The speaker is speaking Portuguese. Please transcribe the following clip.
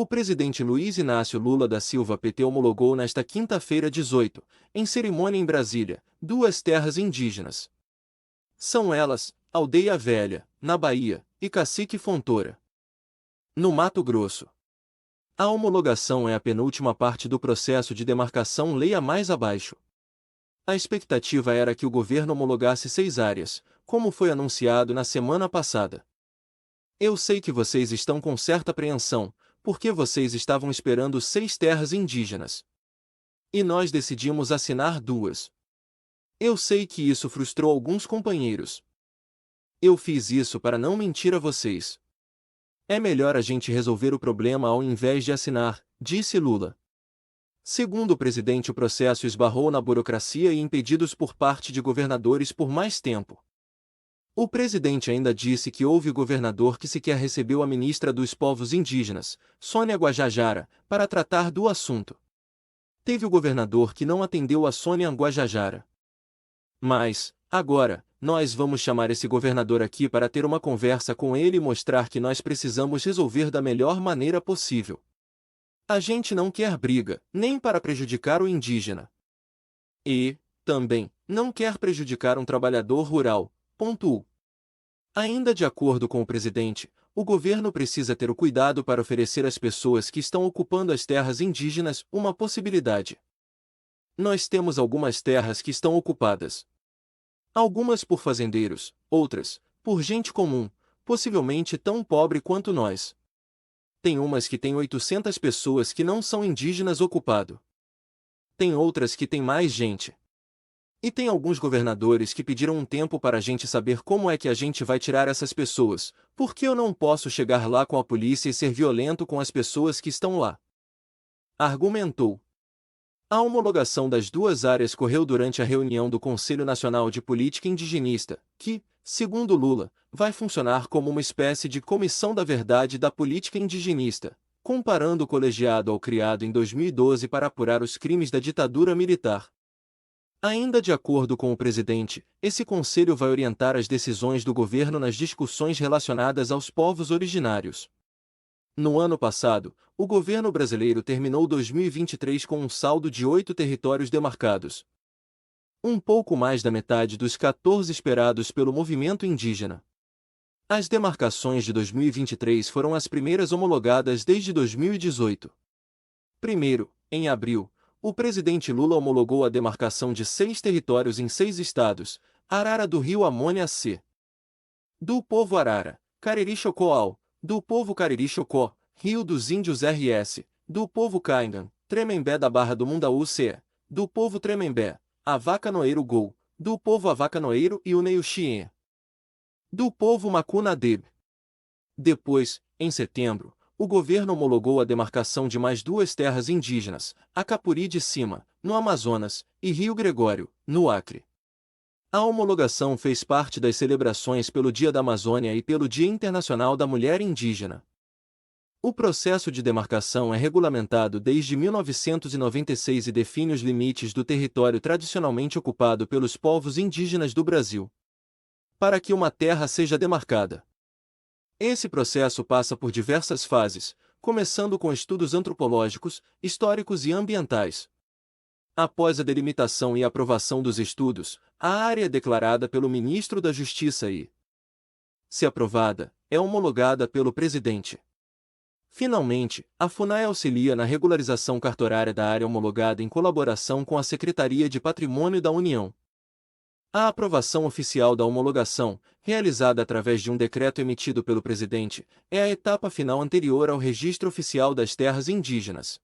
O presidente Luiz Inácio Lula da Silva PT homologou nesta quinta-feira 18, em cerimônia em Brasília, duas terras indígenas. São elas, Aldeia Velha, na Bahia, e Cacique Fontoura, no Mato Grosso. A homologação é a penúltima parte do processo de demarcação. Leia mais abaixo. A expectativa era que o governo homologasse 6 áreas, como foi anunciado na semana passada. Eu sei que vocês estão com certa apreensão, porque vocês estavam esperando 6 terras indígenas. E nós decidimos assinar 2. Eu sei que isso frustrou alguns companheiros. Eu fiz isso para não mentir a vocês. É melhor a gente resolver o problema ao invés de assinar, disse Lula. Segundo o presidente, o processo esbarrou na burocracia e impedidos por parte de governadores por mais tempo. O presidente ainda disse que houve governador que sequer recebeu a ministra dos Povos Indígenas, Sônia Guajajara, para tratar do assunto. Teve o governador que não atendeu a Sônia Guajajara. Mas, agora, nós vamos chamar esse governador aqui para ter uma conversa com ele e mostrar que nós precisamos resolver da melhor maneira possível. A gente não quer briga, nem para prejudicar o indígena. E, também, não quer prejudicar um trabalhador rural, pontuou. Ainda de acordo com o presidente, o governo precisa ter o cuidado para oferecer às pessoas que estão ocupando as terras indígenas uma possibilidade. Nós temos algumas terras que estão ocupadas. Algumas por fazendeiros, outras, por gente comum, possivelmente tão pobre quanto nós. Tem umas que têm 800 pessoas que não são indígenas ocupado. Tem outras que têm mais gente. E tem alguns governadores que pediram um tempo para a gente saber como é que a gente vai tirar essas pessoas, porque eu não posso chegar lá com a polícia e ser violento com as pessoas que estão lá. Argumentou. A homologação das 2 áreas correu durante a reunião do Conselho Nacional de Política Indigenista, que, segundo Lula, vai funcionar como uma espécie de comissão da verdade da política indigenista, comparando o colegiado ao criado em 2012 para apurar os crimes da ditadura militar. Ainda de acordo com o presidente, esse conselho vai orientar as decisões do governo nas discussões relacionadas aos povos originários. No ano passado, o governo brasileiro terminou 2023 com um saldo de 8 territórios demarcados. Um pouco mais da metade dos 14 esperados pelo movimento indígena. As demarcações de 2023 foram as primeiras homologadas desde 2018. Primeiro, em abril, o presidente Lula homologou a demarcação de 6 territórios em 6 estados: Arara do Rio Amônia C. do povo Arara, Cariri Chocoal, do povo Cariri Chocó, Rio dos Índios RS, do povo Caingan, Tremembé da Barra do Mundaú C, do povo Tremembé, Avacanoeiro Gol, do povo Avacanoeiro e Uneio Xie, do povo Macuna Deb. Depois, em setembro, o governo homologou a demarcação de mais 2 terras indígenas, Acapuri de Cima, no Amazonas, e Rio Gregório, no Acre. A homologação fez parte das celebrações pelo Dia da Amazônia e pelo Dia Internacional da Mulher Indígena. O processo de demarcação é regulamentado desde 1996 e define os limites do território tradicionalmente ocupado pelos povos indígenas do Brasil. Para que uma terra seja demarcada, esse processo passa por diversas fases, começando com estudos antropológicos, históricos e ambientais. Após a delimitação e aprovação dos estudos, a área é declarada pelo ministro da Justiça e, se aprovada, é homologada pelo presidente. Finalmente, a FUNAI auxilia na regularização cartorária da área homologada em colaboração com a Secretaria de Patrimônio da União. A aprovação oficial da homologação, realizada através de um decreto emitido pelo presidente, é a etapa final anterior ao registro oficial das terras indígenas.